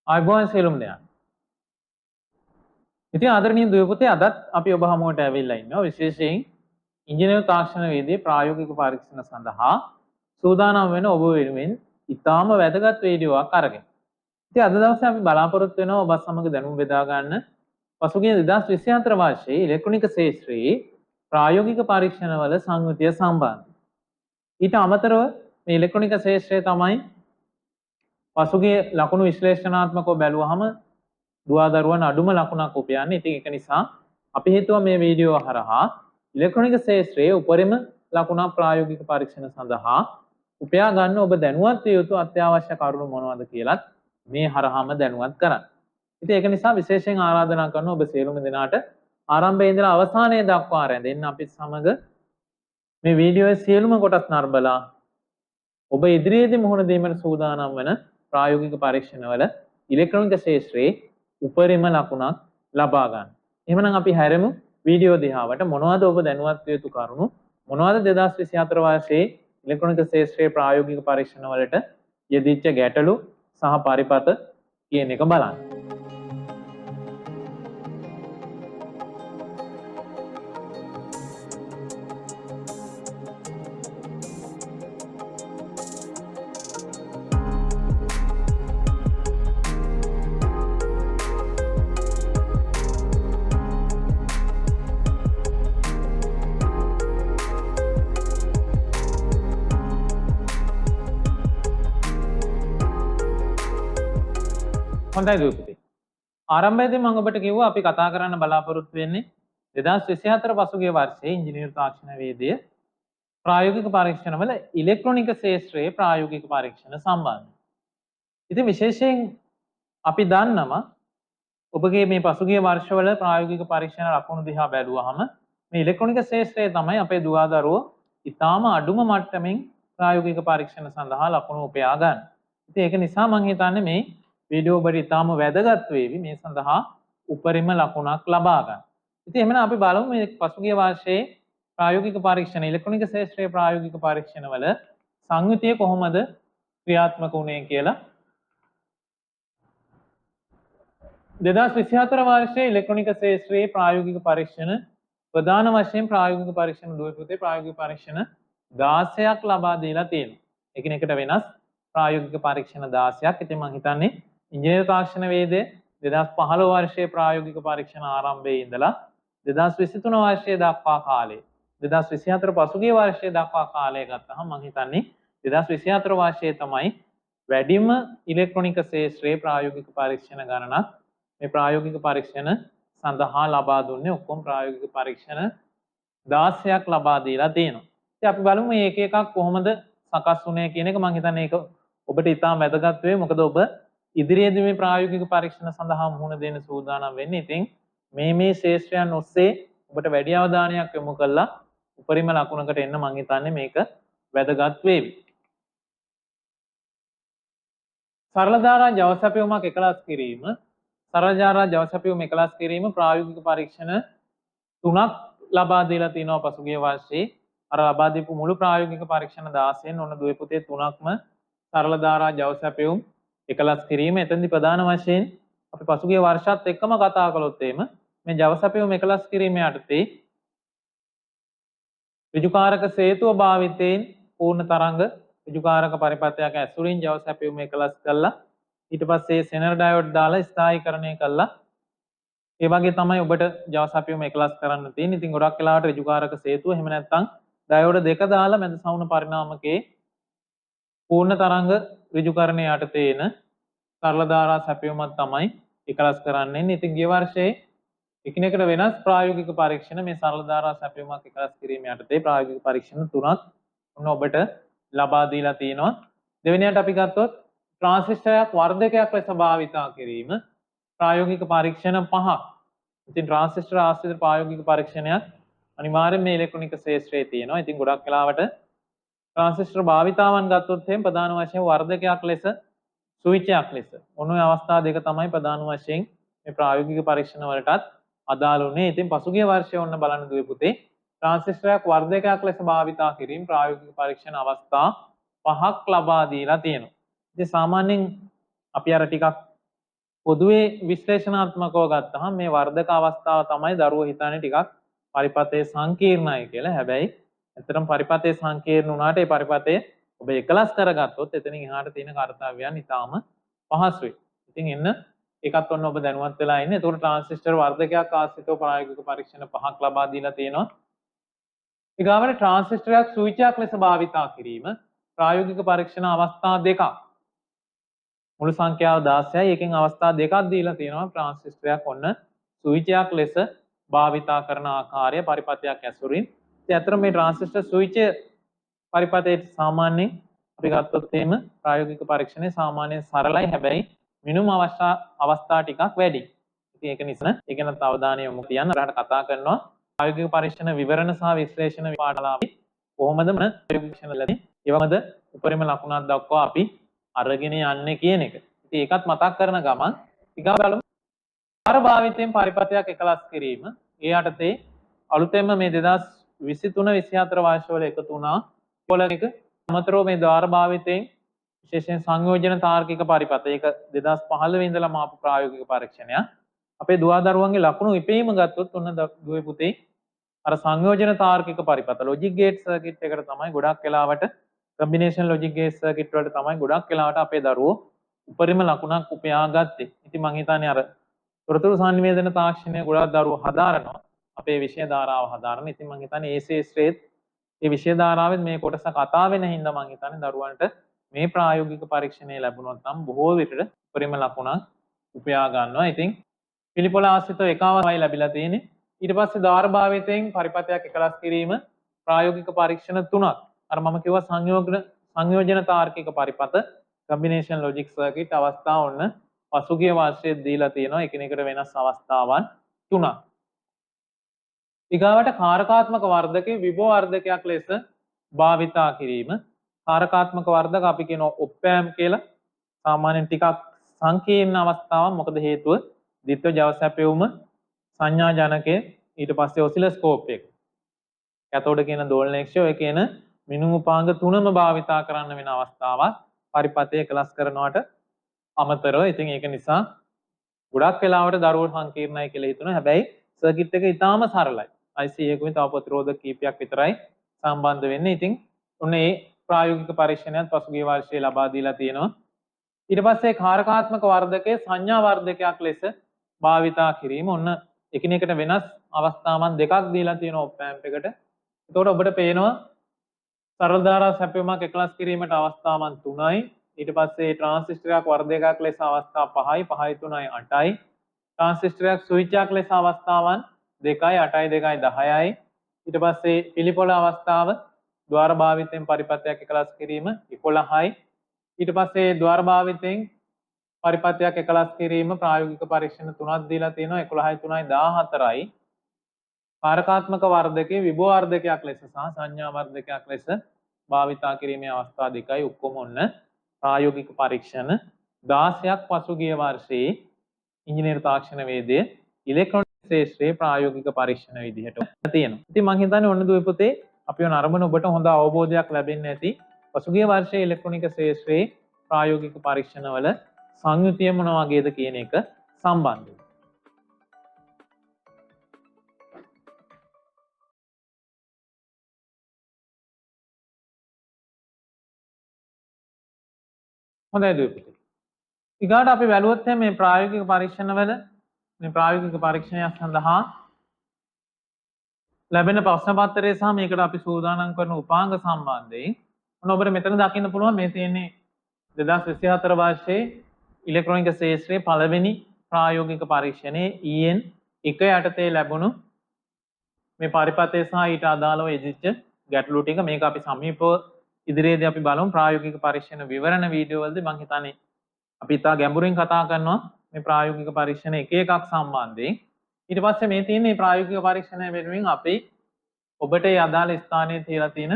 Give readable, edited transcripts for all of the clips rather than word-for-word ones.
ආයුබෝවන් සියලුම දෙනා. ඉතින් ආදරණීය දුව පුතේ අදත් අපි ඔබ හමුවට ඇවිල්ලා ඉන්නවා විශේෂයෙන් ඉංජිනේරු තාක්ෂණ වේදයේ ප්‍රායෝගික පරීක්ෂණ සඳහා සූදානම් වෙන ඔබ වෙනුවෙන් ඉතාම වැදගත් වීඩියෝවක් අරගෙන. ඉතින් අද දවසේ අපි බලාපොරොත්තු වෙනවා ඔබත් සමග දැනුම් බෙදා ගන්න පසුගිය 2024 වර්ෂයේ ඉලෙක්ට්‍රොනික ක්ෂේත්‍රයේ ප්‍රායෝගික පරීක්ෂණවල සංයුතිය සම්බන්ධ. ඊට අමතරව මේ ඉලෙක්ට්‍රොනික ක්ෂේත්‍රය තමයි පසුගිය ලකුණු විශ්ලේෂණාත්මකව බැලුවහම දුවදරුවන් අඩුම ලකුණක් උපයන්නේ. ඉතින් ඒක නිසා අපි හිතුවා මේ වීඩියෝ හරහා ඉලෙක්ට්‍රොනික ක්ෂේත්‍රයේ උපරිම ලකුණක් ප්‍රායෝගික පරීක්ෂණ සඳහා උපයා ගන්න ඔබ දැනුවත් විය යුතු අත්‍යවශ්‍ය කරුණු මොනවද කියලාත් මේ හරහාම දැනුවත් කරන්න. ඉතින් ඒක නිසා විශේෂයෙන් ආරාධනා කරනවා ඔබ සියලුම දෙනාට ආරම්භයේ ඉඳලා අවසානයේ දක්වා රැඳෙන්න අපිත් සමග මේ වීඩියෝයේ සියලුම කොටස් නරඹලා ඔබ ඉදිරියේදී මුහුණ දීමට සූදානම් වන ප්‍රායෝගික පරීක්ෂණවල ඉලෙක්ට්‍රොනික ක්ෂේත්‍රයේ උපරිම ලකුණක් ලබා ගන්න. එහෙනම් අපි හැරෙමු වීඩියෝ දිහාවට. මොනවද ඔබ දැනුවත් විය යුතු කරුණු? මොනවද 2024 වර්ෂයේ ඉලෙක්ට්‍රොනික ක්ෂේත්‍රයේ ප්‍රායෝගික පරීක්ෂණ වලට යෙදිච්ච ගැටලු සහ පරිපත කියන එක බලන්න. හොඳයි දුපුතේ. ආරම්භයේදී මම ඔබට කිව්වා අපි කතා කරන්න බලාපොරොත්තු වෙන්නේ 2024 පසුගිය වර්ෂයේ ඉංජිනේරු තාක්ෂණ වේදයේ ප්‍රායෝගික පරීක්ෂණවල ඉලෙක්ට්‍රොනික ක්ෂේත්‍රයේ ප්‍රායෝගික පරීක්ෂණ සම්බන්ධයි. ඉතින් විශේෂයෙන් අපි දන්නවා ඔබගේ මේ පසුගිය වර්ෂවල ප්‍රායෝගික පරීක්ෂණ ලකුණු දිහා බැලුවහම මේ ඉලෙක්ට්‍රොනික ක්ෂේත්‍රයේ තමයි අපේ දුවදරුවෝ ඉතාම අඩුම මට්ටමින් ප්‍රායෝගික පරීක්ෂණ සඳහා ලකුණු උපයා ගන්න. ඉතින් ඒක නිසා මම හිතන්නේ මේ වීඩියෝ ඔබට ඉතාම වැදගත් වේවි මේ සඳහා උපරිම ලකුණක් ලබා ගන්න. ඉතින් එහෙනම් අපි බලමු මේ පසුගිය වර්ෂයේ ප්‍රායෝගික පරීක්ෂණ ඉලෙක්ට්‍රොනික ක්ෂේත්‍රයේ ප්‍රායෝගික පරීක්ෂණවල සංයුතිය කොහොමද ක්‍රියාත්මක වුණේ කියලා. 2024 වර්ෂයේ ඉලෙක්ට්‍රොනික ක්ෂේත්‍රයේ ප්‍රායෝගික පරීක්ෂණ ප්‍රධාන වශයෙන් ප්‍රායෝගික පරීක්ෂණ දුවපොතේ ප්‍රායෝගික පරීක්ෂණ 16ක් ලබා දීලා තියෙනවා. එකිනෙකට වෙනස් ප්‍රායෝගික පරීක්ෂණ 16ක්. ඉතින් මම හිතන්නේ ඉංජිනේරු තාක්ෂණ වේදයේ 2015 වර්ෂයේ ප්‍රායෝගික පරීක්ෂණ ආරම්භයේ ඉඳලා 2023 වර්ෂයේ දක්වා කාලය 2024 පසුගිය වර්ෂයේ දක්වා කාලය ගත්තහම මම හිතන්නේ 2024 වර්ෂයේ තමයි වැඩිම ඉලෙක්ට්‍රොනික ක්ෂේත්‍රයේ ප්‍රායෝගික පරීක්ෂණ ගණනක් මේ ප්‍රායෝගික පරීක්ෂණ සඳහා ලබා දුන්නේ. ඔක්කොම ප්‍රායෝගික පරීක්ෂණ 16ක් ලබා දීලා තියෙනවා. ඉතින් අපි බලමු මේ එක එකක් කොහොමද සකස් වුණේ කියන එක. මම හිතන්නේ ඒක ඔබට ඉතාම වැදගත් වෙයි. මොකද ඔබ ඉදිරියේදී මේ ප්‍රායෝගික පරීක්ෂණ සඳහා මුහුණ දෙන්න සූදානම් වෙන්නේ. ඉතින් මේ ශේෂ්ත්‍රයන් ඔස්සේ ඔබට වැඩි අවධානයක් යොමු කළා උපරිම ලකුණකට එන්න මම හිතන්නේ මේක වැදගත් වේවි. සරල ධාරා ජව සැපයුමක් එකලස් කිරීම සරල ධාරා ජව සැපයුම එකලස් කිරීම ප්‍රායෝගික පරීක්ෂණ 3ක් ලබා දීලා තිනවා පසුගිය වර්ෂයේ. අර ලබා දීපු මුළු ප්‍රායෝගික පරීක්ෂණ 16න් ඔන්න දුවේ පුතේ 3ක්ම සරල ධාරා ජව සැපයුම් එකලස් කිරීම. එතෙන්දී ප්‍රධාන වශයෙන් අපි පසුගිය වර්ෂات එක්කම කතා කළොත් මේ ජව සැපයුම් එකලස් කිරීම යටතේ ඍජුකාරක සේතුව භාවිතයෙන් පූර්ණ තරංග ඍජුකාරක පරිපථයක් ඇසුරින් ජව සැපයුම් එකලස් කළා. ඊට පස්සේ සෙනර් ඩයෝඩ් දාලා ස්ථායීකරණය කළා. ඒ වගේ තමයි ඔබට ජව සැපයුම් එකලස් කරන්න තියෙන්නේ. ඉතින් ගොඩක් වෙලාවට ඍජුකාරක සේතුව එහෙම නැත්නම් ඩයෝඩ් දෙක දාලා මැද සවුන පරිණාමකයේ පූර්ණ තරංග ඍජුකරණය යටතේ එන සරල ධාරා සැපයුමක් තමයි එකලස් කරන්නේ. ඉතින් ගිය වර්ෂයේ එකිනෙකට වෙනස් ප්‍රායෝගික පරීක්ෂණ මේ සරල ධාරා සැපයුමක් එකලස් කිරීම යටතේ ප්‍රායෝගික පරීක්ෂණ 3ක් ඔන්න ඔබට ලබා දීලා තියෙනවා. දෙවෙනියට අපි ගත්තොත් ට්‍රාන්සිස්ටරයක් වර්ධකයක් ලෙස භාවිතා කිරීම ප්‍රායෝගික පරීක්ෂණ 5ක්. ඉතින් ට්‍රාන්සිස්ටර ආශ්‍රිත ප්‍රායෝගික පරීක්ෂණයක් අනිවාර්යෙන් මේ ඉලෙක්ට්‍රොනික ක්ෂේත්‍රයේ තියෙනවා. ඉතින් ගොඩක් වෙලාවට ට්‍රාන්සිස්ටර් භාවිතාවන් ගත්තොත් එහෙනම් ප්‍රධාන වශයෙන් වර්ධකයක් ලෙස ස්විච් එකක් ලෙස ඔන්න ඔය අවස්ථා දෙක තමයි ප්‍රධාන වශයෙන් මේ ප්‍රායෝගික පරීක්ෂණ වලටත් අදාළ වුණේ. ඉතින් පසුගිය වර්ෂයේ ඔන්න බලන්න දුවේ පුතේ ට්‍රාන්සිස්ටරයක් වර්ධකයක් ලෙස භාවිතා කිරීම ප්‍රායෝගික පරීක්ෂණ අවස්ථා 5ක් ලබා දීලා තියෙනවා. ඉතින් සාමාන්‍යයෙන් අපි අර ටිකක් පොදුවේ විශ්ලේෂණාත්මකව ගත්තහම මේ වර්ධක අවස්ථාව තමයි දරුවෝ හිතන්නේ ටිකක් පරිපතේ සංකීර්ණයි කියලා. හැබැයි ඇත්තටම පරිපතේ සංකීර්ණ වුණාට ඒ පරිපතේ ඔබ එකලස් කරගත්තොත් එතනින් එහාට තියෙන කාර්යයන් ඉතාම පහසුයි. ඉතින් එන්න ඒකත් ඔන්න ඔබ දැනුවත් වෙලා ඉන්නේ. ඒතකොට ට්‍රාන්සිස්ටර් වර්ධකයක් ආශ්‍රිතව ප්‍රායෝගික පරීක්ෂණ 5ක් ලබා දීලා තියෙනවා. ඊගාවට ට්‍රාන්සිස්ටරයක් ස්විච්යක් ලෙස භාවිතා කිරීම ප්‍රායෝගික පරීක්ෂණ අවස්ථා දෙකක්. මුළු සංඛ්‍යාව 16යි. එකෙන් අවස්ථා දෙකක් දීලා තියෙනවා. ට්‍රාන්සිස්ටරයක් ඔන්න ස්විච්යක් ලෙස භාවිතා කරන ආකාරය පරිපතයක් ඇසුරින්. ඉතින් අතර මේ ට්‍රාන්සිස්ටර් ස්විච් පරිපතයේ සාමාන්‍යයෙන් අපි ගත්තොත් එහෙම ප්‍රායෝගික පරීක්ෂණේ සාමාන්‍යයෙන් සරලයි. හැබැයි මිනුම් අවස්ථා ටිකක් වැඩි. ඉතින් ඒක නිසා ඒක ගැන අවධානය යොමු තියන්න. අපරාට කතා කරනවා ප්‍රායෝගික පරීක්ෂණ විවරණ සහ විශ්ලේෂණ පාඩලාවේ කොහොමද පරීක්ෂණවලදී ඒවමද උපරිම ලකුණක් දක්වා අපි අරගෙන යන්නේ කියන එක. ඉතින් ඒකත් මතක් කරන ගමන් ටිකක් බලමු. ආර භාවිතයෙන් පරිපතයක් එකලස් කිරීම. ඒ යටතේ අලුතෙන්ම මේ 2023 24 වර්ෂවල එකතු වුණා පොළක අමතරව මේ ද්වාර භාවිතයෙන් විශේෂයෙන් සංයෝජන තාර්කික පරිපත. ඒක 2015 ඉඳලම ආපු ප්‍රායෝගික පරීක්ෂණයක්. අපේ දුවදරුවන්ගේ ලකුණු ඉපීම ගත්තොත් ඔන්න දුවේ පුතේ අර සංයෝජන තාර්කික පරිපත ලොජික් ගේට් සර්කිට් එකට තමයි ගොඩක් වෙලාවට කම්බිනේෂන් ලොජික් ගේට් සර්කිට් වලට තමයි ගොඩක් වෙලාවට අපේ දරුවෝ උපරිම ලකුණක් උපයා ගත්තේ. ඉතින් මං හිතන්නේ අර තොරතුරු සංනිවේදන තාක්ෂණය ගොඩක් දරුවෝ හදාරනවා. අපේ විෂය ධාරාව හදාරන. ඉතින් මං හිතන්නේ ඒ ශේෂ්ත්‍රයේත් මේ විෂය ධාරාවෙත් මේ කොටස කතා වෙන හින්දා මං හිතන්නේ දරුවන්ට මේ ප්‍රායෝගික පරීක්ෂණය ලැබුණොත් නම් බොහෝ විට උපරිම ලකුණක් උපයා ගන්නවා. ඉතින් පිළිපොළ ආශ්‍රිතව එකවයි ලැබිලා තියෙන්නේ. ඊට පස්සේ දාර භාවිතයෙන් පරිපතයක් එකලස් කිරීම ප්‍රායෝගික පරීක්ෂණ 3ක්. අර මම කිව්වා සංයෝජන තාර්කික පරිපත කම්බිනේෂන් ලොජික් සර්කිට් අවස්ථා ඔන්න පසුගිය වර්ෂයේ දීලා තියෙනවා. එකිනෙකට වෙනස් අවස්ථාවන් 3ක්. ඊගාවට කාරකාත්මක වර්ධකේ විභව වර්ධකයක් ලෙස භාවිතා කිරීම. කාරකාත්මක වර්ධක අපි කියනවා ඔප්පෑම් කියලා. සාමාන්‍යයෙන් ටිකක් සංකීර්ණ අවස්ථාවක්. මොකද හේතුව ද්විත්ව ජව සැපයුම සංඥා ජනකයේ ඊට පස්සේ ඔසිලොස්කෝප් එක. කැතෝඩ කියන දෝලනයක්ෂය ඔය කියන මිනුම් උපාංග තුනම භාවිතා කරන්න වෙන අවස්ථාවක් පරිපතය එකලස් කරනවට අමතරව. ඉතින් ඒක නිසා ගොඩක් වෙලාවට දරුවෝ සංකීර්ණයි කියලා හිතනවා. හැබැයි සර්කිට් එක ඉතාම සරලයි. IC එකකුයි තව ප්‍රතිරෝධක කීපයක් විතරයි සම්බන්ධ වෙන්නේ. ඉතින් ඔන්න ඒ ප්‍රායෝගික පරීක්ෂණයත් පසුගිය වර්ෂයේ ලබා දීලා තියෙනවා. ඊට පස්සේ කාරකාත්මක වර්ධකයේ සංඥා වර්ධකයක් ලෙස භාවිතා කිරීම. ඔන්න එකිනෙකට වෙනස් අවස්ථාවන් දෙකක් දීලා තියෙනවා ඔප් ඇම්ප් එකට. එතකොට ඔබට පේනවා සරල ධාරා සැපයුමක් එකලස් කිරීමට අවස්ථාවන් 3යි. ඊට පස්සේ ට්‍රාන්සිස්ටරයක් වර්ධකයක් ලෙස අවස්ථා 5යි 5යි 3යි 8යි. ට්‍රාන්සිස්ටරයක් ස්විච්යක් ලෙස අවස්ථාවන් 2යි 8යි 2යි 10යි. ඊට පස්සේ පිළිපොළ අවස්ථාව ద్వාර භාවිතයෙන් පරිපතයක් එකලස් කිරීම 11යි. ඊට පස්සේ ద్వාර භාවිතයෙන් පරිපතයක් එකලස් කිරීම ප්‍රායෝගික පරීක්ෂණ 3ක් දීලා තියෙනවා 11යි 3යි 14යි. කාරකාත්මක වර්ධකයේ විභව වර්ධකයක් ලෙස සහ සංඥා වර්ධකයක් ලෙස භාවිතා කිරීමේ අවස්ථා දෙකයි. ඔක්කොම ඔන්න ප්‍රායෝගික පරීක්ෂණ 16ක් පසුගිය වර්ෂයේ ඉංජිනේරු තාක්ෂණ වේදයේ ඉලෙක්ට්‍රොනික ශාස්ත්‍රයේ ප්‍රායෝගික පරීක්ෂණ විදිහට තියෙනවා. ඉතින් මම හිතන්නේ ඔන්න දුවේ පුතේ අපි නරඹන ඔබට හොඳ අවබෝධයක් ලැබෙන්නේ ඇති. පසුගිය වර්ෂයේ ඉලෙක්ට්‍රොනික ශාස්ත්‍රයේ ප්‍රායෝගික පරීක්ෂණවල සංයුතිය මොන වගේද කියන එක සම්බන්ධව. හොඳයි දුවේ පුතේ. ඊගාට අපි බැලුවොත් මේ ප්‍රායෝගික පරීක්ෂණවල මේ ප්‍රායෝගික පරීක්ෂණය සඳහා ලැබෙන ප්‍රශ්න පත්‍රය සහ මේකට අපි සූදානම් කරන උපාංග සම්බන්ධයෙන් මොන ඔබට මෙතන දකින්න පුළුවන් මේ තියෙන්නේ 2024 වර්ෂයේ ඉලෙක්ට්‍රොනික ශාස්ත්‍රයේ පළවෙනි ප්‍රායෝගික පරීක්ෂණයේ EN 1 යටතේ ලැබුණු මේ පරිපතය සහ ඊට අදාළව යෙදිච්ච ගැටලු ටික මේක අපි සමීපව ඉදිරියේදී අපි බලමු ප්‍රායෝගික පරීක්ෂණ විවරණ වීඩියෝ වලදී. මම හිතන්නේ අපි ඉතා ගැඹුරින් කතා කරනවා මේ ප්‍රායෝගික පරීක්ෂණ එක එකක් සම්බන්ධයෙන්. ඊට පස්සේ මේ තියෙන මේ ප්‍රායෝගික පරීක්ෂණය වෙනුවෙන් අපි ඔබට ඒ අදාළ ස්ථානයේ තියලා තියෙන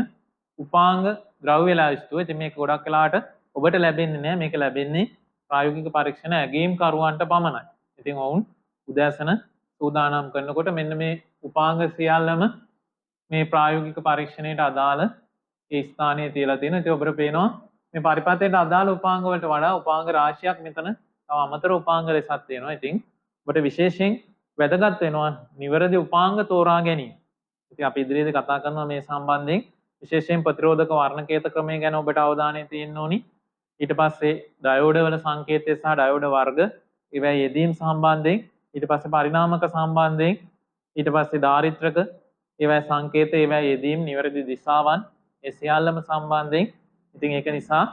උපාංග ද්‍රව්‍ය ලැයිස්තුව. ඉතින් මේක ගොඩක් වෙලාවට ඔබට ලැබෙන්නේ නැහැ. මේක ලැබෙන්නේ ප්‍රායෝගික පරීක්ෂණ ඇගීම් කරුවන්ට පමණයි. ඉතින් ඔවුන් උදෑසන සූදානම් කරනකොට මෙන්න මේ උපාංග සියල්ලම මේ ප්‍රායෝගික පරීක්ෂණයට අදාළ ඒ ස්ථානයේ තියලා තියෙනවා. ඉතින් ඔබට පේනවා මේ පරිපතයට අදාළ උපාංග වලට වඩා උපාංග රාශියක් මෙතන තව අමතර උපාංග ලෙසක් තියෙනවා. ඉතින් ඔබට විශේෂයෙන් වැදගත් වෙනවා නිවැරදි උපාංග තෝරා ගැනීම. ඉතින් අපි ඉදිරියේදී කතා කරනවා මේ සම්බන්ධයෙන් විශේෂයෙන් ප්‍රතිරෝධක වර්ණකේත ක්‍රමය ගැන ඔබට අවධානය තියෙන්න ඕනි. ඊට පස්සේ ඩයෝඩ වල සංකේතය සහ ඩයෝඩ වර්ග, ඒවා යෙදීම් සම්බන්ධයෙන්, ඊට පස්සේ පරිණාමක සම්බන්ධයෙන්, ඊට පස්සේ ධාරිත්‍රක, ඒවා සංකේත, ඒවා යෙදීම්, නිවැරදි දිශාවන්, ඒ සියල්ලම සම්බන්ධයෙන්. ඉතින් ඒක නිසා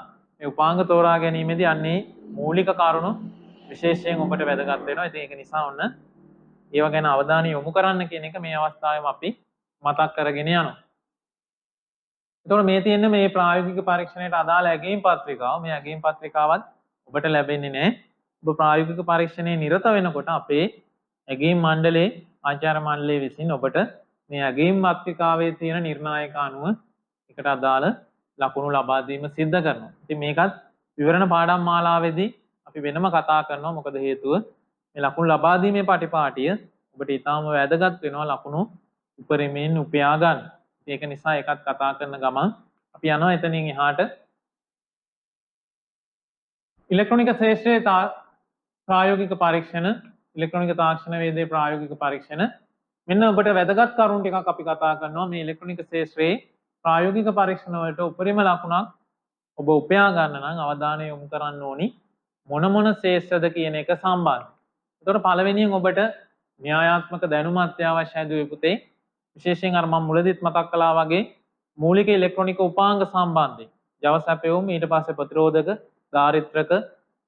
මේ උපාංග තෝරා ගැනීමේදී අන්නේ මූලික කරුණු විශේෂයෙන් ඔබට වැදගත් වෙනවා. ඉතින් ඒක නිසා ඔන්න ඒවා ගැන අවධානය යොමු කරන්න කියන එක මේ අවස්ථාවේම අපි මතක් කරගෙන යනවා. එතකොට මේ තියෙන්නේ මේ ප්‍රායෝගික පරීක්ෂණයට අදාළ ඇගීම් පත්‍රිකාව. මේ ඇගීම් පත්‍රිකාවත් ඔබට ලැබෙන්නේ නැහැ. ඔබ ප්‍රායෝගික පරීක්ෂණයේ නිරත වෙනකොට අපේ ඇගීම් මණ්ඩලයේ ආචාර්ය මණ්ඩලය විසින් ඔබට මේ ඇගීම් පත්‍රිකාවේ තියෙන නිර්ණායක අනුව එකට අදාළ ලකුණු ලබා දීම සිද්ධ කරනවා. ඉතින් මේකත් විවරණ පාඩම් මාලාවේදී අපි වෙනම කතා කරනවා. මොකද හේතුව මේ ලකුණු ලබා දීමේ පටිපාටිය ඔබට ඊටාම වැදගත් වෙනවා ලකුණු උපරිමයෙන් උපයා ගන්න. ඒක නිසා ඒකත් කතා කරන ගමන් අපි යනවා එතනින් එහාට ඉලෙක්ට්‍රොනික ශාස්ත්‍රයේ ප්‍රායෝගික පරීක්ෂණ, ඉලෙක්ට්‍රොනික තාක්ෂණ වේදේ ප්‍රායෝගික පරීක්ෂණ. මෙන්න ඔබට වැදගත් කරුණු ටිකක් අපි කතා කරනවා. මේ ඉලෙක්ට්‍රොනික ශාස්ත්‍රයේ ප්‍රායෝගික පරීක්ෂණ වලට උපරිම ලකුණක් ඔබ උපයා ගන්න නම් අවධානය යොමු කරන්න ඕනි මොන මොන ශාස්ත්‍රද කියන එක සම්බන්ධ. ඒතකොට පළවෙනියෙන් ඔබට න්‍යායාත්මක දැනුම අත්‍යවශ්‍යයි දුවේ පුතේ. විශේෂයෙන් අර මම මුලදීත් මතක් කළා වගේ මූලික ඉලෙක්ට්‍රොනික උපාංග සම්බන්ධයෙන් ජව සැපයුම්, ඊට පස්සේ ප්‍රතිරෝධක, ධාරිත්‍රක,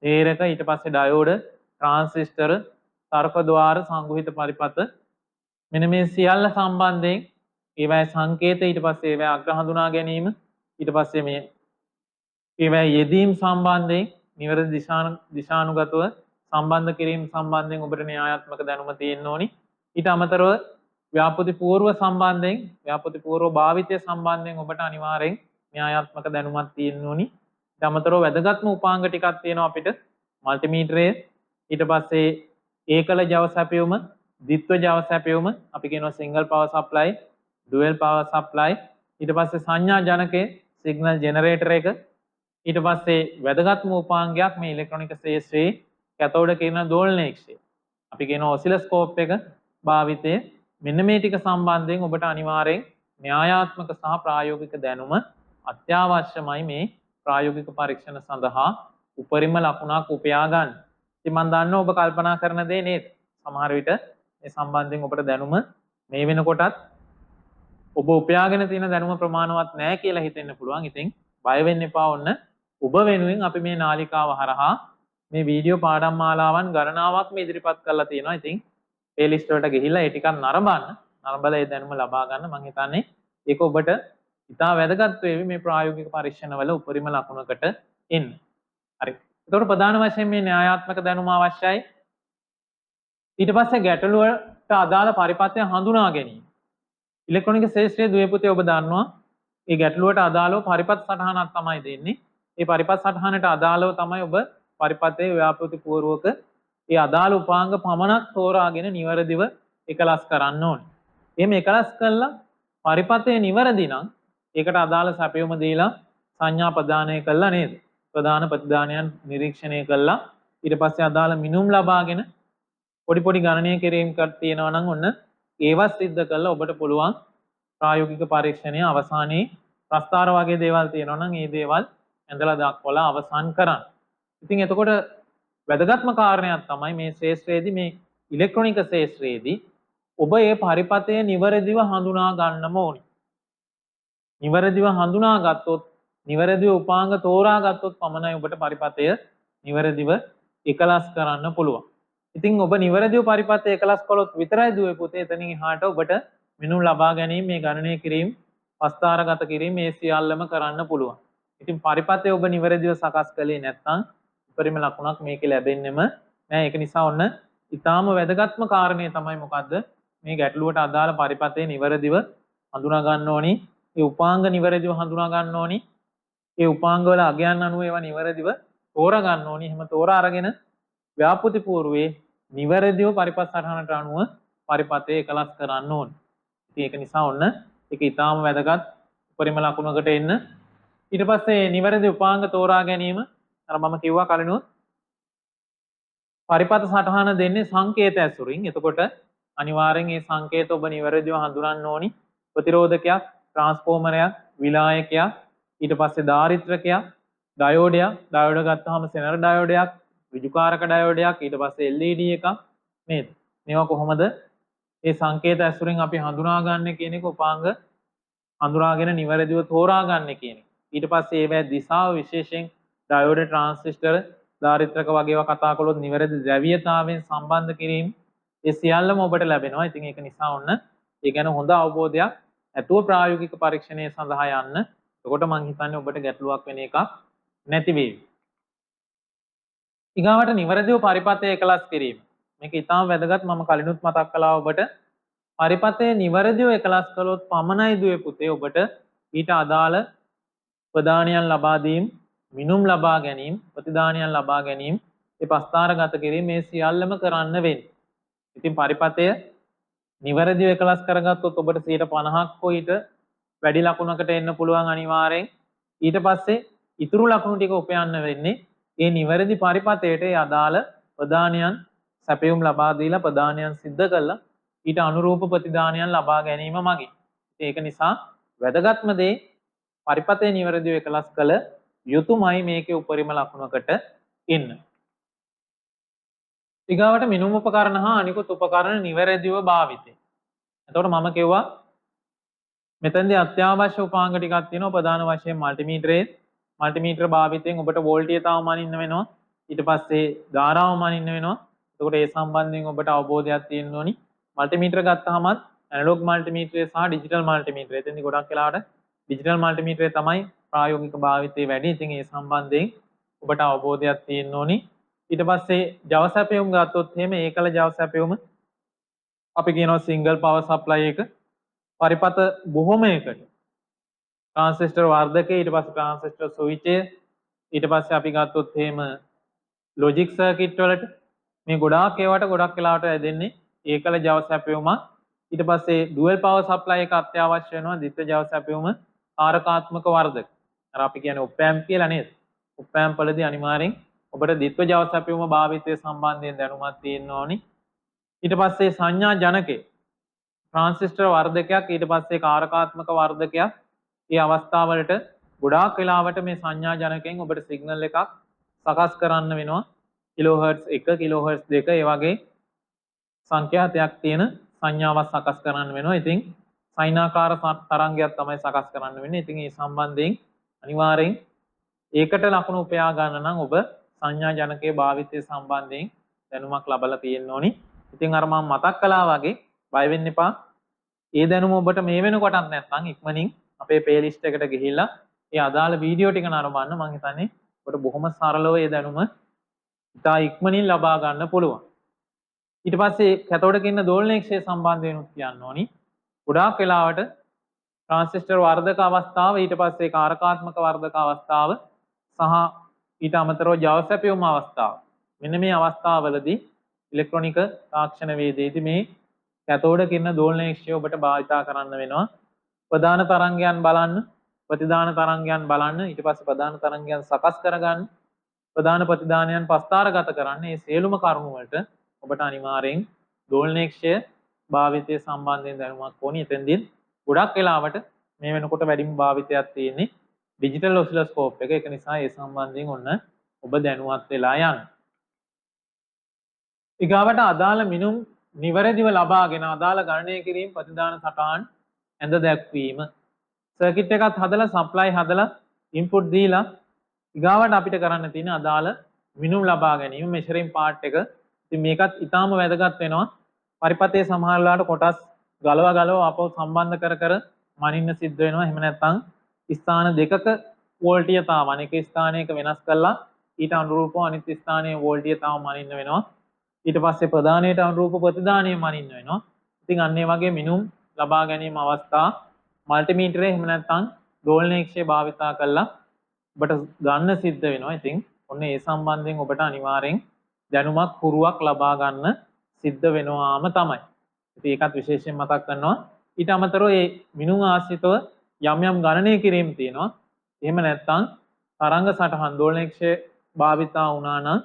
හේරක, ඊට පස්සේ ඩයෝඩ, ට්‍රාන්සිස්ටර්, තර්ක ద్వාර, සංගුහිත පරිපථ, මෙන්න මේ සියල්ල සම්බන්ධයෙන් ඒවැයි සංකේත, ඊට පස්සේ ඒවැයි අග්‍ර හඳුනා ගැනීම, ඊට පස්සේ මේ ඒවැයි යෙදීම් සම්බන්ධයෙන් නිවැරදි දිශානුගතව සම්බන්ධ කිරීම සම්බන්ධයෙන් ඔබට න්‍යායාත්මක දැනුම තියෙන්න ඕනි. ඊට අමතරව ව්‍යාපෘති පූර්ව සම්බන්ධයෙන්, ව්‍යාපෘති පූර්ව භාවිතය සම්බන්ධයෙන් ඔබට අනිවාර්යෙන් න්‍යායාත්මක දැනුමක් තියෙන්න ඕනි. ඊට අමතරව වැදගත්ම උපාංග ටිකක් තියෙනවා අපිට. මල්ටිමීටරය, ඊට පස්සේ ඒකල ජව සැපයුම, ද්විත්ව ජව සැපයුම, අපි කියනවා single power supply, dual power supply, ඊට පස්සේ සංඥා ජනකයේ සිග්නල් ජෙනරේටර් එක, ඊට පස්සේ වැදගත්ම උපාංගයක් මේ ඉලෙක්ට්‍රොනික ශාස්ත්‍රයේ කැතෝඩ කිරණ දෝලනයේක්ෂය. අපි කියනවා ඔසිලොස්කෝප් එක භාවිතය. මෙන්න මේ ටික සම්බන්ධයෙන් ඔබට අනිවාර්යෙන් න්‍යායාත්මක සහ ප්‍රායෝගික දැනුම අත්‍යවශ්‍යමයි මේ ප්‍රායෝගික පරීක්ෂණ සඳහා උපරිම ලකුණක් උපයා ගන්න. ඉතින් මම දන්නවා ඔබ කල්පනා කරන දේ නේද? සමහර විට මේ සම්බන්ධයෙන් ඔබට දැනුම මේ වෙනකොටත් ඔබ උපයාගෙන තියෙන දැනුම ප්‍රමාණවත් නැහැ කියලා හිතෙන්න පුළුවන්. ඉතින් බය වෙන්න එපා. ඔන්න ඔබ වෙනුවෙන් අපි මේ නාලිකාව හරහා මේ වීඩියෝ පාඩම් මාලාවන් ගණනාවක්ම ඉදිරිපත් කරලා තියෙනවා. ඉතින් ප්ලේලිස්ට් වලට ගිහිල්ලා ඒ ටිකක් නරඹන්න. නරඹලා ඒ දැනුම ලබා ගන්න. මම හිතන්නේ ඒක ඔබට ඉතා වැදගත් වේවි මේ ප්‍රායෝගික පරීක්ෂණවල උපරිම ලකුණකට එන්න. හරි. ඒතකොට ප්‍රධාන වශයෙන් මේ න්‍යායාත්මක දැනුම අවශ්‍යයි. ඊට පස්සේ ගැටලුවට අදාළ පරිපථය හඳුනා ගැනීම. ඉලෙක්ට්‍රොනික ශාස්ත්‍රයේ දුවේ පුතේ ඔබ දන්නවා මේ ගැටලුවට අදාළව පරිපථ සටහනක් තමයි දෙන්නේ. මේ පරිපථ සටහනට අදාළව තමයි ඔබ පරිපථයේ ව්‍යාපෘති පූර්වක ඒ අදාළ උපාංග පමණක් තෝරාගෙන නිවැරදිව එකලස් කරන්න ඕනේ. එහෙම එකලස් කළා පරිපථය නිවැරදි නම් ඒකට අදාළ සැපයුම දීලා සංඥා ප්‍රදානය කළා නේද? ප්‍රධාන ප්‍රතිදානයන් නිරීක්ෂණය කළා. ඊට පස්සේ අදාළ මිනුම් ලබාගෙන පොඩි පොඩි ගණනය කිරීම කර තියෙනවා නම් ඔන්න ඒවත් සිද්ධ කළා ඔබට පුළුවන් ප්‍රායෝගික පරීක්ෂණයේ අවසානයේ ප්‍රස්තාර වගේ දේවල් තියෙනවා නම් ඒ දේවල් ඇඳලා දක්වලා අවසන් කරන්න. ඉතින් එතකොට වැදගත්ම කාරණයක් තමයි මේ ශාස්ත්‍රයේදී මේ ඉලෙක්ට්‍රොනික ශාස්ත්‍රයේදී ඔබ මේ පරිපථය නිවැරදිව හඳුනා ගන්නම ඕනි. නිවැරදිව හඳුනාගත්තොත්, නිවැරදිව උපාංග තෝරාගත්තොත් පමණයි ඔබට පරිපථය නිවැරදිව එකලස් කරන්න පුළුවන්. ඉතින් ඔබ නිවැරදිව පරිපථය එකලස් කළොත් විතරයි දුවේ පුතේ එතනින් එහාට ඔබට මිනුම් ලබා ගැනීම, මේ ගණනය කිරීම, පස්තාරගත කිරීම මේ සියල්ලම කරන්න පුළුවන්. ඉතින් පරිපථය ඔබ නිවැරදිව සකස් කළේ නැත්නම් උපරිම ලකුණක් මේකේ ලැබෙන්නෙම නෑ. ඒක නිසා ඔන්න ඊටාම වැදගත්ම කාරණේ තමයි මොකද්ද? මේ ගැටලුවට අදාළ පරිපථය නිවැරදිව හඳුනා ගන්න ඕනි. ඒ උපාංග නිවැරදිව හඳුනා ගන්න ඕනි. ඒ උපාංග වල අගයන් අනුව ඒවා නිවැරදිව තෝරා ගන්න ඕනි. එහෙම තෝරා අරගෙන ව්‍යාපෘති පූර්වයේ නිවැරදිව පරිපථ සටහනට අනුව පරිපථය එකලස් කරන්න ඕනි. ඉතින් ඒක නිසා ඔන්න ඒක ඊටාම වැදගත් උපරිම ලකුණකට එන්න. ඊට පස්සේ නිවැරදි උපාංග තෝරා ගැනීම අර මම කිව්වා කලිනුත් පරිපත සටහන දෙන්නේ සංකේත ඇසුරින්. එතකොට අනිවාර්යෙන් මේ සංකේත ඔබ නිවැරදිව හඳුනන්න ඕනි. ප්‍රතිරෝධකයක්, ට්‍රාන්ස්ෆෝමරයක්, විලායකයක්, ඊට පස්සේ ධාරිත්‍රකයක්, ඩයෝඩයක්, ඩයෝඩ ගත්තාම සෙනර් ඩයෝඩයක්, ඍජුකාරක ඩයෝඩයක්, ඊට පස්සේ LED එකක් නේද? මේවා කොහොමද මේ සංකේත ඇසුරින් අපි හඳුනාගන්නේ කියන එක උපාංග හඳුනාගෙන නිවැරදිව තෝරාගන්නේ කියන එක. ඊට පස්සේ ඒවැ දිශාව විශේෂයෙන් ඩයෝඩ, ට්‍රාන්සිස්ටර්, ධාරිත්‍රක වගේ ඒවා කතා කළොත් නිවැරදි ද්‍රව්‍යතාවයෙන් සම්බන්ධ කිරීම ඒ සියල්ලම ඔබට ලැබෙනවා. ඉතින් ඒක නිසා ඔන්න ඒ ගැන හොඳ අවබෝධයක් ඇතුව ප්‍රායෝගික පරීක්ෂණය සඳහා යන්න. එතකොට මම හිතන්නේ ඔබට ගැටලුවක් වෙන එකක් නැති වේවි. ඊගාවට නිවැරදිව පරිපතය එකලස් කිරීම. මේක ඉතාම වැදගත්. මම කලිනුත් මතක් කළා ඔබට. පරිපතය නිවැරදිව එකලස් කළොත් පමණයි දුවේ පුතේ ඔබට ඊට අදාළ ප්‍රදානයන් ලබා දීම, මිනුම් ලබා ගැනීම, ප්‍රතිදානයන් ලබා ගැනීම, ඒ පස්තාරගත කිරීම මේ සියල්ලම කරන්න වෙන්නේ. ඉතින් පරිපතය නිවැරදිව එකලස් කරගත්තොත් ඔබට 50%ක් ඊට වැඩි ලකුණකට එන්න පුළුවන් අනිවාර්යෙන්. ඊට පස්සේ ඉතුරු ලකුණු ටික උපයන්න වෙන්නේ ඒ නිවැරදි පරිපතයට ඒ අදාළ ප්‍රදානයන් සැපයුම් ලබා දීලා ප්‍රදානයන් සිද්ධ කළා ඊට අනුරූප ප්‍රතිදානයන් ලබා ගැනීම මගින්. ඒක නිසා වැදගත්ම දේ පරිපතේ නිවැරදිව එකලස් කළ යුතුයමයි මේකේ උපරිම ලකුණකට එන්න. ඊගාවට මිනුම් උපකරණ හා අනිකුත් උපකරණ නිවැරදිව භාවිතය. එතකොට මම කිව්වා මෙතෙන්දී අත්‍යවශ්‍ය උපාංග ටිකක් තියෙනවා. ප්‍රධාන වශයෙන් මල්ටිමීටර භාවිතයෙන් ඔබට වෝල්ටීයතාව මනින්න වෙනවා. ඊට පස්සේ ධාරාව මනින්න වෙනවා. එතකොට ඒ සම්බන්ධයෙන් ඔබට අවබෝධයක් තියෙන්න ඕනි. මල්ටිමීටර ගත්තාමත් ඇනලොග් මල්ටිමීටරය සහ ඩිජිටල් මල්ටිමීටරය. එතෙන්දී ගොඩක් වෙලාවට ඩිජිටල් මල්ටිමීටරය තමයි ප්‍රායෝගික භාවිතයේ වැඩි. ඉතින් ඒ සම්බන්ධයෙන් ඔබට අවබෝධයක් තියෙන්න ඕනි. ඊට පස්සේ ජව සැපයුම් ගත්තොත් එහෙම ඒකල ජව සැපයුම අපි කියනවා සිංගල් පවර් සප්ලයි එක පරිපත බොහොමයකට ට්‍රාන්සිස්ටර් වර්ධකය, ඊට පස්සේ ට්‍රාන්සිස්ටර් ස්විචය, ඊට පස්සේ අපි ගත්තොත් එහෙම ලොජික් සර්කිට් වලට මේ ගොඩාක් ඒවට ගොඩක් වෙලාවට ඇදෙන්නේ ඒකල ජව සැපයුමක්. ඊට පස්සේ ඩුවල් පවර් සප්ලයි එක අත්‍යවශ්‍ය වෙනවා. ද්විත්ව ජව සැපයුම කාරකාත්මක වර්ධක. අර අපි කියන්නේ ඔප් ඇම්ප් කියලා නේද? ඔප් ඇම්ප් වලදී අනිවාර්යෙන් ඔබට ද්විත්ව ජව සැපයුම භාවිතය සම්බන්ධයෙන් දැනුමක් තියෙන්න ඕනි. ඊට පස්සේ සංඥා ජනකේ ට්‍රාන්සිස්ටර් වර්ධකයක්, ඊට පස්සේ කාරකාත්මක වර්ධකයක්. මේ අවස්ථාවලට ගොඩාක් වෙලාවට මේ සංඥා ජනකයෙන් ඔබට සිග්නල් එකක් සකස් කරන්න වෙනවා. කිලෝහර්ට්ස් 1, කිලෝහර්ට්ස් 2 ඒ වගේ සංඛ්‍යාතයක් තියෙන සංඥාවක් සකස් කරන්න වෙනවා. ඉතින් සයිනාකාර තරංගයක් තමයි සකස් කරන්න වෙන්නේ. ඉතින් මේ සම්බන්ධයෙන් අනිවාර්යෙන් ඒකට ලකුණු උපයා ගන්න නම් ඔබ සංඥා ජනකයේ භාවිතය සම්බන්ධයෙන් දැනුමක් ලබලා තියෙන්න ඕනි. ඉතින් අර මම මතක් කළා වගේ බය වෙන්න එපා. ඒ දැනුම ඔබට මේ වෙනකොටත් නැත්නම් ඉක්මනින් අපේ ප්ලේලිස්ට් එකට ගිහිල්ලා ඒ අදාළ වීඩියෝ ටික නරඹන්න. මම හිතන්නේ ඔබට බොහොම සරලව ඒ දැනුම ඉතා ඉක්මනින් ලබා ගන්න පුළුවන්. ඊට පස්සේ කැතෝඩ කින්න දෝලනයක්ෂය සම්බන්ධයෙන් උත් කියන්න ඕනි. ගොඩාක් වෙලාවට ට්‍රාන්සිස්ටර් වර්ධක අවස්ථාව, ඊට පස්සේ කාරකාත්මක වර්ධක අවස්ථාව සහ ඊට අමතරව ජව සැපයුම් අවස්ථාව. මෙන්න මේ අවස්ථාවවලදී ඉලෙක්ට්‍රොනික තාක්ෂණ වේදයේදී මේ කැතෝඩ කින්න දෝලනයක්ෂය ඔබට භාවිතා කරන්න වෙනවා. ප්‍රධාන තරංගයන් බලන්න, ප්‍රතිදාන තරංගයන් බලන්න, ඊට පස්සේ ප්‍රධාන තරංගයන් සකස් කරගන්න, ප්‍රධාන ප්‍රතිදානයන් පස්තාරගත කරන්න. මේ සියලුම කරුණු වලට ඔබට අනිවාර්යෙන් දෝලනයක්ෂය භාවිතය සම්බන්ධයෙන් දැනුමක් ඕනි. එතෙන්දී ගොඩක් වෙලාවට මේ වෙනකොට වැඩිම භාවිතයක් තියෙන්නේ ඩිජිටල් ඔසිලොස්කෝප් එක. ඒක නිසා ඒ සම්බන්ධයෙන් ඔන්න ඔබ දැනුවත් වෙලා යන්න. ඊගාවට අදාළ මිනුම් නිවැරදිව ලබාගෙන අදාළ ගණනය කිරීම, ප්‍රතිදාන සටහන් ඇඳ දැක්වීම, සර්කිට් එකත් හදලා සප්ලයි හදලා ඉන්පුට් දීලා ඊගාවට අපිට කරන්න තියෙන අදාළ මිනුම් ලබා ගැනීම, මෙෂරින් පාර්ට් එක. ඉතින් මේකත් ඊටාම වැදගත් වෙනවා. පරිපතේ සමහර වෙලාවට කොටස් ගලව අපව සම්බන්ධ කර මනින්න සිද්ධ වෙනවා. එහෙම නැත්නම් ස්ථාන දෙකක වෝල්ටීයතාව අනෙක ස්ථානයක වෙනස් කළා ඊට අනුරූපව අනිත් ස්ථානයේ වෝල්ටීයතාව මනින්න වෙනවා. ඊට පස්සේ ප්‍රධානයට අනුරූප ප්‍රතිදානය මනින්න වෙනවා. ඉතින් අන්න ඒ වගේ මිනුම් ලබා ගැනීම අවස්ථා මල්ටිමීටරේ එහෙම නැත්නම් දෝලනයක්ෂය භාවිතා කළා ඔබට ගන්න සිද්ධ වෙනවා. ඉතින් ඔන්න ඒ සම්බන්ධයෙන් ඔබට අනිවාර්යෙන් දැනුමක් හුරුවක් ලබා ගන්න සිද්ධ වෙනවාම තමයි. ඉතින් ඒකත් විශේෂයෙන් මතක් කරනවා. ඊට අමතරව මේ මිනුම් ආශ්‍රිතව යම් ගණනය කිරීම තියෙනවා. එහෙම නැත්නම් තරංග සටහන් දෝලනයක්ෂය භාවිතා වුණා නම්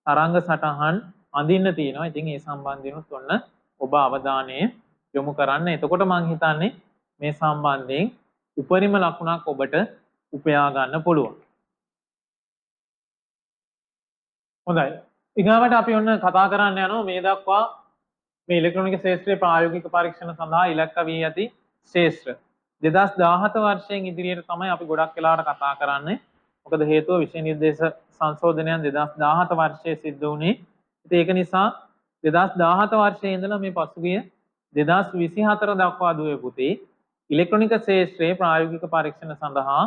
තරංග සටහන් අඳින්න තියෙනවා. ඉතින් ඒ සම්බන්ධයෙන්ුත් ඔන්න ඔබ අවධානය යොමු කරන්න. එතකොට මම හිතන්නේ මේ සම්බන්ධයෙන් උපරිම ලකුණක් ඔබට උපයා ගන්න පුළුවන්. හොඳයි. ඊගාවට අපි ඔන්න කතා කරන්න යනවා මේ දක්වා මේ ඉලෙක්ට්‍රොනික ශාස්ත්‍රයේ ප්‍රායෝගික පරීක්ෂණ සඳහා ඉලක්ක වී ඇති ශාස්ත්‍ර 2017 වර්ෂයෙන් ඉදිරියට තමයි අපි ගොඩක් වෙලාවට කතා කරන්නේ. මොකද හේතුව විෂය නිර්දේශ සංශෝධනයන් 2017 වර්ෂයේ සිද්ධ වුණේ. ඉතින් ඒක නිසා 2017 වර්ෂයේ ඉඳලා මේ පසුගිය 2024 දක්වා දුවේ පුතේ ඉලෙක්ට්‍රොනික ශාස්ත්‍රයේ ප්‍රායෝගික පරීක්ෂණ සඳහා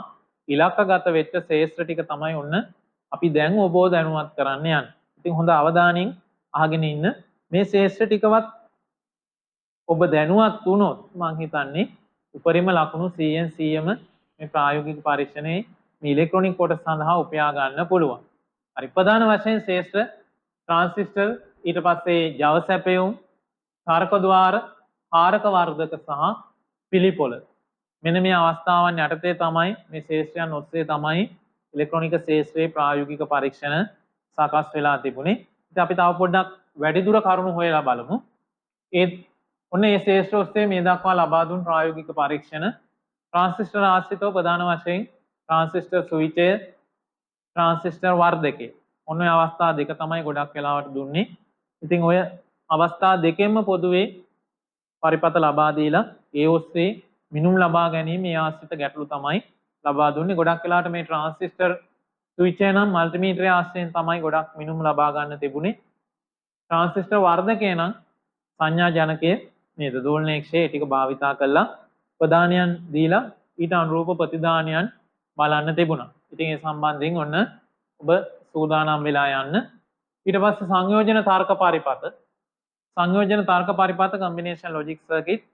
ඉලක්කගත වෙච්ච ශාස්ත්‍ර ටික තමයි ඔන්න අපි දැන් ඔබව දැනුවත් කරන්න යන්නේ. ඉතින් හොඳ අවධානයෙන් අහගෙන ඉන්න. මේ ශාස්ත්‍ර ටිකවත් ඔබ දැනුවත් වුණොත් මම හිතන්නේ උපරිම ලකුණු 100%ම මේ ප්‍රායෝගික පරීක්ෂණයේ මේ ඉලෙක්ට්‍රොනික කොටස සඳහා උපයා ගන්න පුළුවන්. හරි ප්‍රධාන වශයෙන් ශාස්ත්‍ර ට්‍රාන්සිස්ටර් ඊට පස්සේ ජව සැපයුම් තර්කද්වාර කාරක වර්ධක සහ පිළිපොළ මෙන්න මේ අවස්ථාවන් යටතේ තමයි මේ ශාස්ත්‍රයන් ඔස්සේ තමයි ඉලෙක්ට්‍රොනික ශාස්ත්‍රයේ ප්‍රායෝගික පරීක්ෂණ සකස් වෙලා තිබුණේ. ඉතින් අපි තව පොඩ්ඩක් වැඩිදුර කරුණු හොයලා බලමු. ඔන්න මේ ශාස්ත්‍ර ඔස්සේ මේ දක්වා ලබා දුන් ප්‍රායෝගික පරීක්ෂණ ට්‍රාන්සිස්ටර් ආශ්‍රිතව ප්‍රධාන වශයෙන් ට්‍රාන්සිස්ටර් ස්විචය ට්‍රාන්සිස්ටර් වර්ධකය ඔන්න ඔය අවස්ථා දෙක තමයි ගොඩක් වෙලාවට දුන්නේ. ඉතින් ඔය අවස්ථා දෙකෙන්ම පොදුවේ පරිපත ලබා දීලා ඒ ඔස්සේ මිනුම් ලබා ගැනීම මේ ආශ්‍රිත ගැටලු තමයි ලබා දුන්නේ. ගොඩක් වෙලාවට මේ ට්‍රාන්සිස්ටර් ස්විචය නම් මල්ටිමීටරය ආශ්‍රයෙන් තමයි ගොඩක් මිනුම් ලබා ගන්න තිබුණේ. ට්‍රාන්සිස්ටර් වර්ධකය නම් සංඥා ජනකය නේද දෝලනයක්ෂය ටික භාවිතා කළා ප්‍රධානයන් දීලා ඊට අනුරූප ප්‍රතිධානයන් බලන්න තිබුණා. ඉතින් ඒ සම්බන්ධයෙන් ඔන්න ඔබ සූදානම් වෙලා යන්න. ඊට පස්සේ සංයෝජන තර්ක පරිපත සංයෝජන තර්ක පරිපත කම්බිනේෂන් ලොජික් සර්කිට්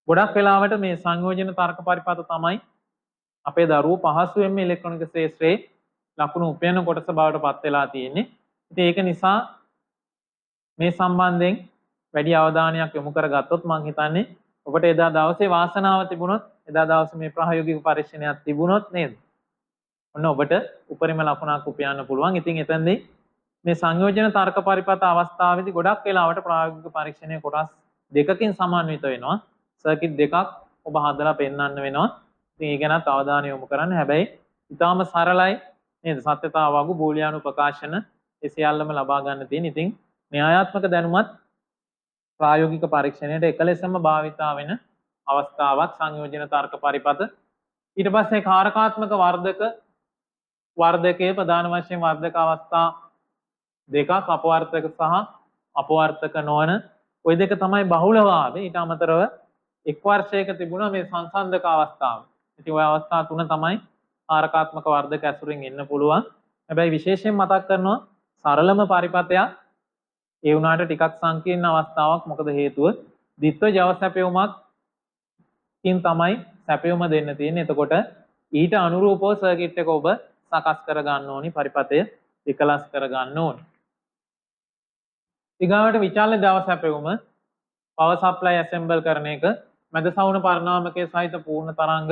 ගොඩක් වෙලාවට මේ සංයෝජන තර්ක පරිපත තමයි අපේ දරුවෝ පහසුවෙන්ම ඉලෙක්ට්‍රොනික ශාස්ත්‍රයේ ලකුණු උපයන කොටස බවට පත් වෙලා තියෙන්නේ. ඉතින් ඒක නිසා මේ සම්බන්ධයෙන් වැඩි අවධානයක් යොමු කරගත්තොත් මම හිතන්නේ ඔබට එදා දවසේ වාසනාව තිබුණොත් එදා දවසේ මේ ප්‍රායෝගික පරීක්ෂණයක් තිබුණොත් නේද? ඔන්න ඔබට උපරිම ලකුණක් උපයන්න පුළුවන්. ඉතින් එතෙන්දී මේ සංයෝජන තර්ක පරිපත අවස්ථාවේදී ගොඩක් වෙලාවට ප්‍රායෝගික පරීක්ෂණයේ කොටස් දෙකකින් සමන්විත වෙනවා. සර්කිට් දෙකක් ඔබ හදලා පෙන්වන්න වෙනවා. ඉතින් ඒ ගැනත් අවධානය යොමු කරන්න. හැබැයි ඊටාම සරලයි නේද? සත්‍යතාව වගු බූලියානු ප්‍රකාශන ඒ සියල්ලම ලබා ගන්න තියෙන. ඉතින් න්‍යායාත්මක දැනුමත් ප්‍රායෝගික පරීක්ෂණයට එක ලෙසම භාවිතා වෙන අවස්ථාවක් සංයෝජන තර්ක පරිපත. ඊට පස්සේ කාරකාත්මක වර්ධකයේ ප්‍රධාන වශයෙන් වර්ධක අවස්ථා දෙකක් අපවර්තක සහ අපවර්තක නොවන ওই දෙක තමයි බහුලව ආවේ. ඊට අමතරව එක් වර්ෂයක තිබුණා මේ සංසන්දක අවස්ථාව. ඉතින් ওই අවස්ථා තුන තමයි කාරකාත්මක වර්ධක ඇසුරින් එන්න පුළුවන්. හැබැයි විශේෂයෙන් මතක් කරනවා සරලම පරිපතයක් ඒ වුණාට ටිකක් සංකීර්ණ අවස්ථාවක්. මොකද හේතුව ද්විත්ව ජව සැපයුමකින් තමයි සැපයුම දෙන්න තියෙන්නේ. එතකොට ඊට අනුරූපව සර්කිට් එක ඔබ සකස් කර ගන්න ඕනි, පරිපතය එකලස් කර ගන්න ඕනි. ඊගාවට විචාල ජව සැපයුම පවර් සප්ලයි ඇසෙම්බල් කරන එක මැද සවුන පරිණාමකයේ සහිත පූර්ණ තරංග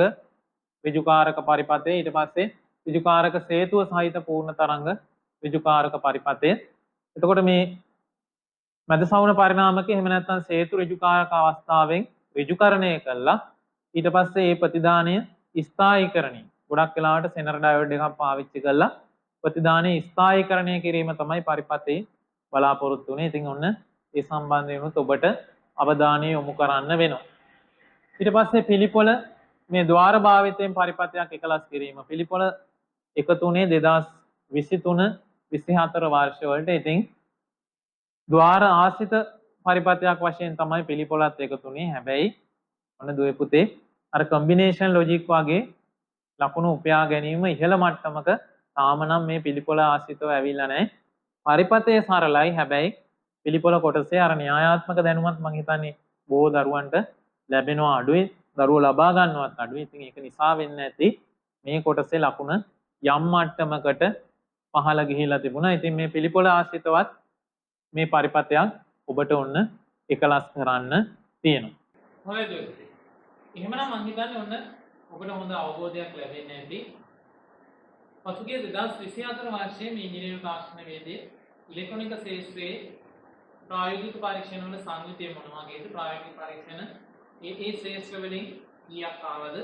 ඍජුකාරක පරිපතය. ඊට පස්සේ ඍජුකාරක සේතුව සහිත පූර්ණ තරංග ඍජුකාරක පරිපතය. එතකොට මේ මැද සවුන පරිණාමකයේ එහෙම නැත්නම් සේතු ඍජුකාරක අවස්ථාවෙන් ඍජුකරණය කළා. ඊට පස්සේ මේ ප්‍රතිදානය ස්ථායීකරණය ගොඩක් වෙලාවට සෙනර් ඩයෝඩ් එකක් පාවිච්චි කළා ප්‍රතිදානය ස්ථායීකරණය කිරීම තමයි පරිපතේ බලාපොරොත්තු වෙන්නේ. ඉතින් ඔන්න ඒ සම්බන්ධයෙන්ුත් ඔබට අවධානය යොමු කරන්න වෙනවා. ඊට පස්සේ පිළිපොළ මේ ద్వාර භාවිතයෙන් පරිපතයක් එකලස් කිරීම. පිළිපොළ එකතු වුණේ 2023 24 වර්ෂ වලට. ඉතින් ద్వාර ආශ්‍රිත පරිපතයක් වශයෙන් තමයි පිළිපොළත් එකතු වුණේ. හැබැයි ඔන්න දුවේ පුතේ අර කම්බිනේෂන් ලොජික් වගේ ලකුණු උපයා ගැනීම ඉහළ මට්ටමක තාම නම් මේ පිළිපොළ ආශ්‍රිතව ඇවිල්ලා නැහැ. පරිපතේ සරලයි. හැබැයි පිළිපොළ කොටසේ අර න්‍යායාත්මක දැනුමත් මම හිතන්නේ බොහෝ දරුවන්ට ලැබෙනවා අඩුයි. දරුවෝ ලබා ගන්නවත් අඩුයි. ඉතින් ඒක නිසා වෙන්න ඇති මේ කොටසේ ලකුණ යම් මට්ටමකට පහළ ගිහිලා තිබුණා. ඉතින් මේ පිළිපොළ ආශ්‍රිතවත් මේ පරිපතයක් ඔබට ඔන්න එකලස් කරන්න තියෙනවා. හොඳයි දුවේ. එහෙමනම් මම හිතන්නේ ඔන්න ඔබට හොඳ අවබෝධයක් ලැබෙන්න ඇති. පසුගිය 2024 වර්ෂයේ මේ ඉංජිනේරු තාක්ෂණවේදී ඉලෙක්ට්‍රොනික ශාස්ත්‍රයේ ප්‍රායෝගික පරීක්ෂණ වල සංයුතිය මොන වගේද? ප්‍රායෝගික පරීක්ෂණ ඒ ශාස්ත්‍ර වලින් කීයක් ආවද?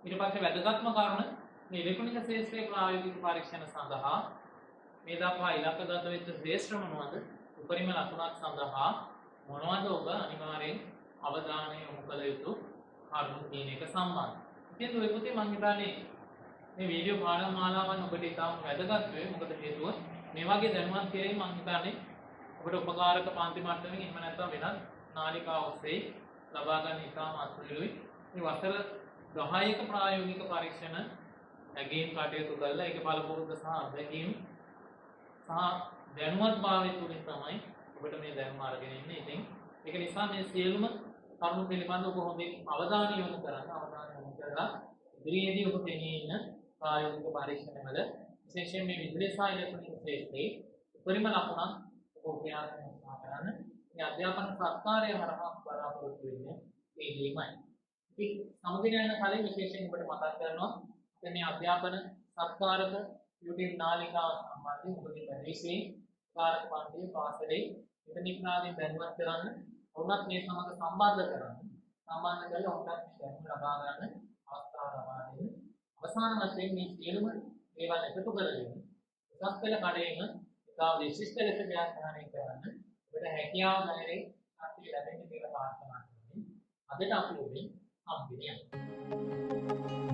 ඊට පස්සේ වැදගත්ම කරුණ මේ ඉලෙක්ට්‍රොනික ශාස්ත්‍රයේ ප්‍රායෝගික පරීක්ෂණ සඳහා මේ දක්වා ඉලක්කගත වෙච්ච ශාස්ත්‍ර මොනවද? උපරිම ලකුණක් සඳහා මොනවද ඔබ අනිවාර්යෙන් අවධානය යොමු කළ යුතු කරුණු කියන එක සම්බන්ධ. ඉතින් ඔය පොතේ මම හිතන්නේ මේ වීඩියෝ පාඩම් මාලාවන් ඔබට ඉතාම වැදගත් වේ. මොකද හේතුව මේ වගේ දැනුවත් කිරීම මම හිතන්නේ ඔබට උපකාරක පන්ති මට්ටමින් එහෙම නැත්නම් වෙනත් නාලිකා ඔස්සේ ලබා ගන්න ඉතාම අත්පොලුයි. මේ වසර 10ක ප්‍රායෝගික පරීක්ෂණ ඇගේන් කටයුතු කළා. ඒක බලපොරොත්තු සහ අත්දැකීම් සහ දැනුවත්භාවය තුලින් තමයි ඔබට මේ දැනුම අරගෙන ඉන්නේ. ඉතින් ඒක නිසා මේ සියලුම කරුණු පිළිබඳව ඔබ හොඳින් අවධානය යොමු කරන්න. අවධානය යොමු කරලා ඉදිරියේදී ඔබ පෙනී ඉන්න ප්‍රායෝගික පරීක්ෂණවල විශේෂයෙන් මේ විදුලි සහ ඉලෙක්ට්‍රොනික ශාස්ත්‍රයේ උපරිම ලකුණක් ඔබ උපයාගෙන උත්සාහ කරන්න. මේ අධ්‍යාපන සත්කාරය හරහා බලාපොරොත්තු වෙන්නේ ඒ දෙයමයි. ඉතින් සමුදින යන කලින් විශේෂයෙන් ඔබට මතක් කරනවා මේ අධ්‍යාපන සත්කාරක YouTube නාලිකාව සම්බන්ධයෙන් ඔබගේ ප්‍රදේශයේ කාර්ක පන්තියේ පාසලේ විතනිකාවෙන් දැනුවත් කරන්න ඔවුන්ත් මේ සමග සම්බන්ධ කරන්න. සම්බන්ධ කරලා ඔවුන්ට මේ දැනුම ලබා ගන්න අවස්ථාව ලබා දෙන්න. අවසාන වශයෙන් මේ සියලුම ඒවා එකතු කරගෙන උසස් පෙළ කඩේම ඉතා විශිෂ්ට ලෙස ව්‍යාකරණය කරන්න ඔබට හැකියාව ලැබෙන්නේ ශක්තිය ලැබෙන්න කියලා ප්‍රාර්ථනා කරමින් අදට අපි ඔබෙන් හම්බෙන්නේ.